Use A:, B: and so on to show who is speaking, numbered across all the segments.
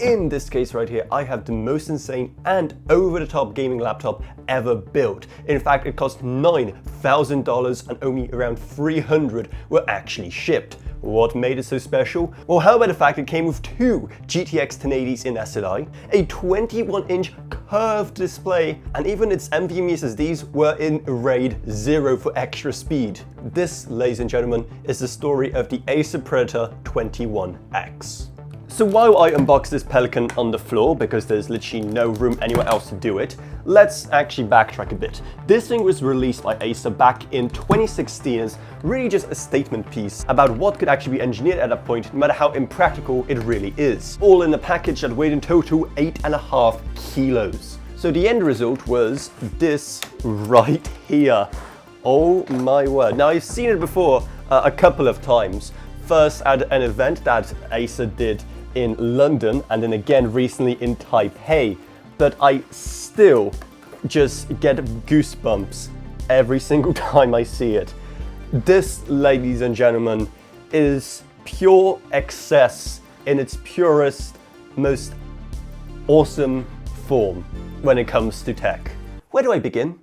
A: in this case right here, I have the most insane and over-the-top gaming laptop ever built. In fact, it cost $9,000 and only around 300 were actually shipped. What made it so special? Well, how about the fact it came with two GTX 1080s in SLI, a 21-inch curved display, and even its NVMe SSDs were in RAID 0 for extra speed. This, ladies and gentlemen, is the story of the Acer Predator 21X. So while I unbox this Pelican on the floor, because there's literally no room anywhere else to do it, let's actually backtrack a bit. This thing was released by Acer back in 2016 as really just a statement piece about what could actually be engineered at that point, no matter how impractical it really is. All in a package that weighed in total 8.5 kilos. So the end result was this right here. Oh my word. Now I've seen it before a couple of times. First at an event that Acer did in London, and then again recently in Taipei, but I still just get goosebumps every single time I see it. This, ladies and gentlemen, is pure excess in its purest, most awesome form when it comes to tech. Where do I begin?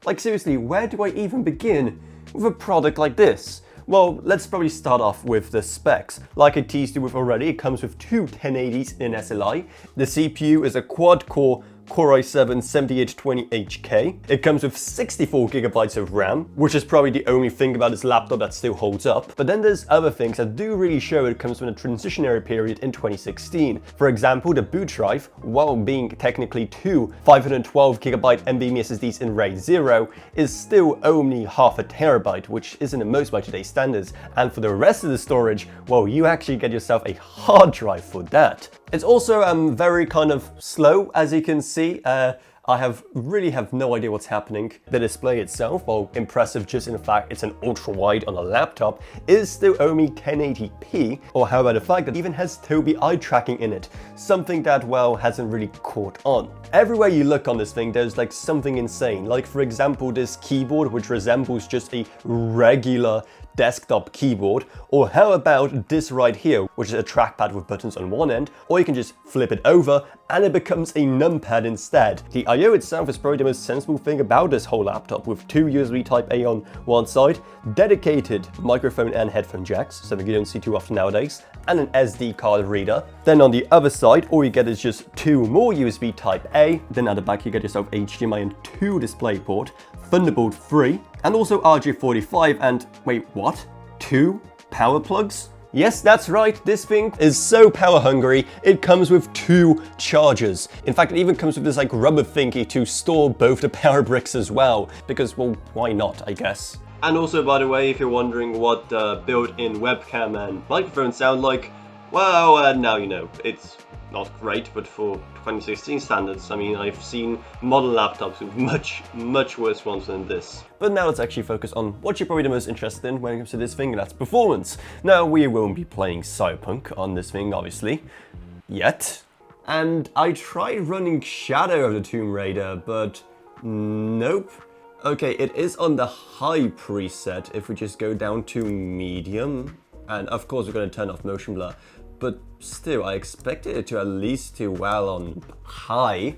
A: Like seriously, where do I even begin with a product like this? Well, let's probably start off with the specs. Like I teased you with already, it comes with two 1080s in SLI. The CPU is a quad-core Core i7 7820HK. It comes with 64 gigabytes of RAM, which is probably the only thing about this laptop that still holds up. But then there's other things that do really show it comes from a transitionary period in 2016. For example, the boot drive, while being technically two 512 gigabyte NVMe SSDs in RAID 0, is still only half a terabyte, which isn't the most by today's standards. And for the rest of the storage, well, you actually get yourself a hard drive for that. It's also very kind of slow, as you can see. I really have no idea what's happening. The display itself, while impressive just in the fact it's an ultra wide on a laptop, is still only 1080p. Or how about the fact that it even has Tobii eye tracking in it, something that, well, hasn't really caught on. Everywhere you look on this thing, there's like something insane. Like for example, this keyboard, which resembles just a regular desktop keyboard, or how about this right here, which is a trackpad with buttons on one end, or you can just flip it over and it becomes a numpad instead. The I/O itself is probably the most sensible thing about this whole laptop, with two USB Type-A on one side, dedicated microphone and headphone jacks, something you don't see too often nowadays, and an SD card reader. Then on the other side, all you get is just two more USB Type-A, then at the back you get yourself HDMI and 2 DisplayPort, Thunderbolt 3, and also RJ45, and wait, what? 2 power plugs? Yes, that's right, this thing is so power hungry, it comes with 2 chargers. In fact, it even comes with this like rubber thingy to store both the power bricks as well, because, well, why not, I guess. And also, by the way, if you're wondering what built-in webcam and microphone sound like, well, now you know. It's not great, but for 2016 standards, I mean, I've seen modern laptops with much worse ones than this. But now let's actually focus on what you're probably the most interested in when it comes to this thing, and that's performance. Now, we won't be playing Cyberpunk on this thing, obviously, yet. And I tried running Shadow of the Tomb Raider, but nope. Okay, it is on the high preset if we just go down to medium. And of course, we're going to turn off motion blur. But still, I expected it to at least do well on high.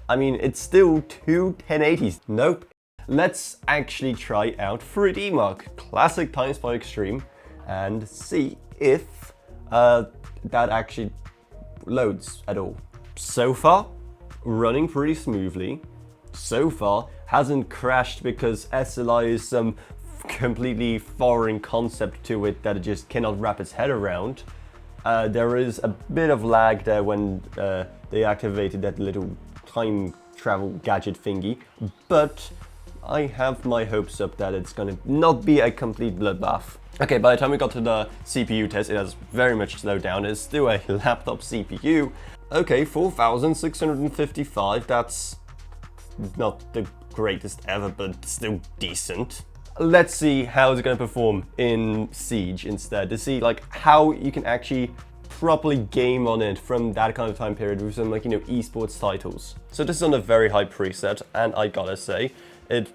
A: I mean, it's still two 1080s. Nope. Let's actually try out 3D Mark, classic times by extreme, and see if that actually loads at all. So far, running pretty smoothly. So far, hasn't crashed because SLI is some completely foreign concept to it that it just cannot wrap its head around. There is a bit of lag there when they activated that little time travel gadget thingy, but I have my hopes up that it's gonna not be a complete bloodbath. Okay, by the time we got to the CPU test, it has very much slowed down. It's still a laptop CPU. Okay, 4,655, that's not the greatest ever, but still decent. Let's see how it's going to perform in Siege instead, to see like how you can actually properly game on it from that kind of time period with some, like, you know, esports titles. So this is on a very high preset, and I gotta say, it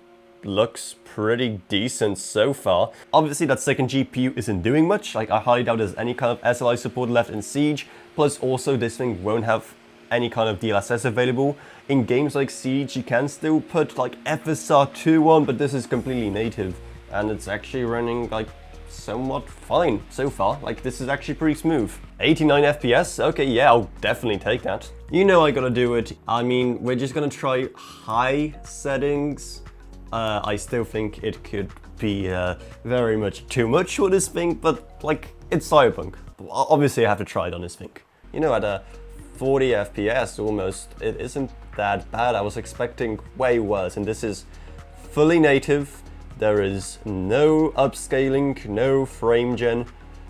A: looks pretty decent so far. Obviously that second GPU isn't doing much, like I highly doubt there's any kind of SLI support left in Siege, plus also this thing won't have any kind of DLSS available. In games like Siege you can still put like FSR 2 on, but this is completely native and it's actually running like somewhat fine so far. Like this is actually pretty smooth. 89 FPS, okay, yeah, I'll definitely take that. You know I gotta do it. I mean, we're just gonna try high settings. I still think it could be very much too much for this thing, but like, it's Cyberpunk. Obviously I have to try it on this thing. You know, at a 40 FPS almost, it isn't that bad. I was expecting way worse, and this is fully native. There is no upscaling, no frame gen,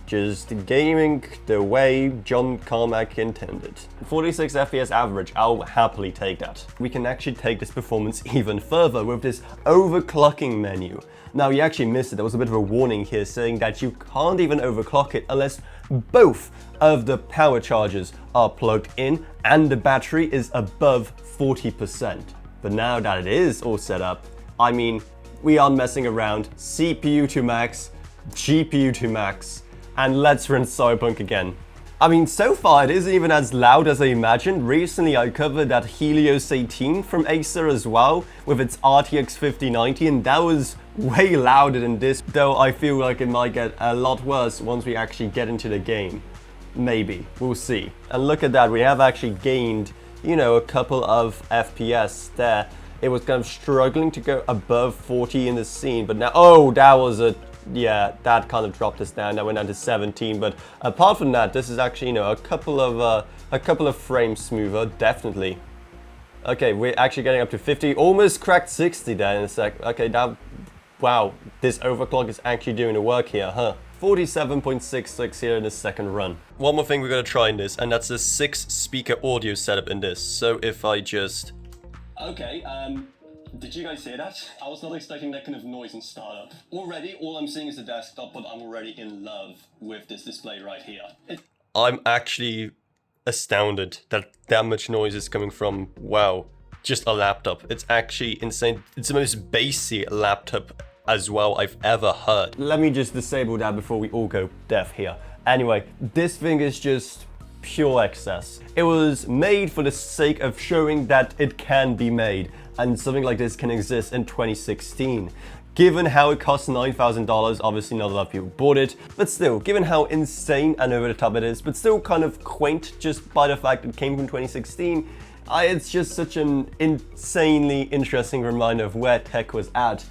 A: just gaming the way John Carmack intended. 46 FPS average, I'll happily take that. We can actually take this performance even further with this overclocking menu. Now you actually missed it, there was a bit of a warning here saying that you can't even overclock it unless both of the power chargers are plugged in and the battery is above 40%. But now that it is all set up, I mean, we aren't messing around. CPU to max, GPU to max, and let's run Cyberpunk again. I mean, so far it isn't even as loud as I imagined. Recently I covered that Helios 18 from Acer as well, with its RTX 5090, and that was way louder than this, though I feel like it might get a lot worse once we actually get into the game. Maybe, we'll see. And look at that, we have actually gained, you know, a couple of FPS there. It was kind of struggling to go above 40 in the scene, but now, oh, that was a, yeah, that kind of dropped us down. That went down to 17, but apart from that, this is actually, you know, a couple of frames smoother, definitely. Okay, we're actually getting up to 50, almost cracked 60 there in a sec. Okay, that, wow, this overclock is actually doing the work here, huh? 47.66 here in the second run. One more thing we're gonna try in this, and that's the 6-speaker audio setup in this. So if I just... Okay, did you guys hear that? I was not expecting that kind of noise in startup. Already, all I'm seeing is the desktop, but I'm already in love with this display right here. I'm actually astounded that that much noise is coming from, wow, just a laptop. It's actually insane. It's the most bassy laptop as well I've ever heard. Let me just disable that before we all go deaf here. Anyway, this thing is just pure excess. It was made for the sake of showing that it can be made, and something like this can exist in 2016. Given how it costs $9,000, obviously not a lot of people bought it, but still, given how insane and over the top it is, but still kind of quaint just by the fact it came from 2016, it's just such an insanely interesting reminder of where tech was at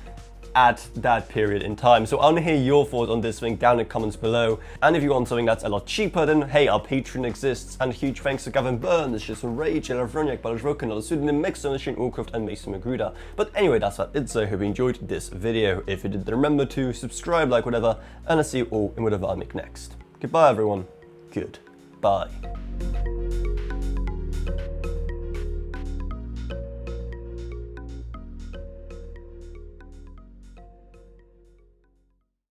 A: that period in time. So I want to hear your thoughts on this thing down in the comments below. And if you want something that's a lot cheaper, then hey, our Patreon exists. And huge thanks to Gavin Burns, Jason Rage, Ella Vroniak, Balaj Roken, Ola Pseudonym, Mixer, Shane Allcroft, and Mason Magruder. But anyway, that's about it. So I hope you enjoyed this video. If you did, then remember to subscribe, like, whatever, and I'll see you all in whatever I make next. Goodbye, everyone. Goodbye.